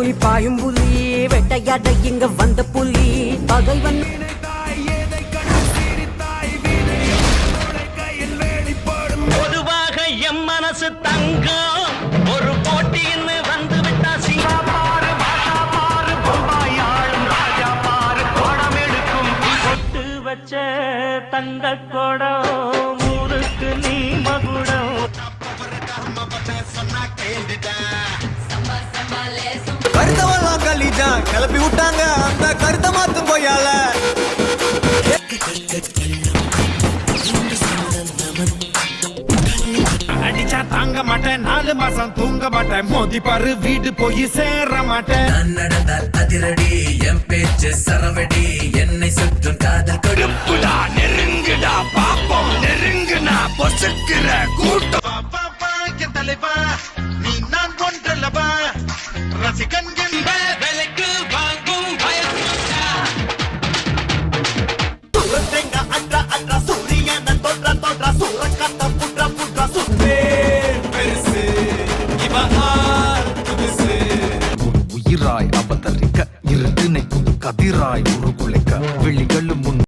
புலி பாயும் புலி வேட்டையாட இங்க வந்த புலி பகைவன் பொதுவாக எம் மனசு தங்கம் ஒரு போட்டின்னு வந்து விட்டா சிங்கா பாரு பாஷா பாரு பொம்பாயாளும் ராஜா பாரு கோடம் எடுக்கும் கொட்டு வச்ச தங்க கோடம் ஊருக்கு நீ மகுடம் கருத்தவெல்லாம் கழிச்சான் கிளப்பி விட்டாங்க அந்த கருத்தை மாத்தும் போயால அடிச்சா தாங்க மாட்டேன் 4 மாசம் தூங்க மாட்டேன் மோதி பாரு வீடு போய் சேர மாட்டேன் நான் நடந்தால் அதிரடி என் பேச்சு சரவடி என்னை சுற்றும் காதல் கொடுப்புடா நெருங்குடா பாப்போம் நெருங்குனா பொசுக்கிற கூட்டம் தலைவா நீ நான் கொன்றல்லவா ரசிகன் விலைக்கு வாங்கும் உயிராய் அவதரிக்க இருட்டினை கதிராய் உருகு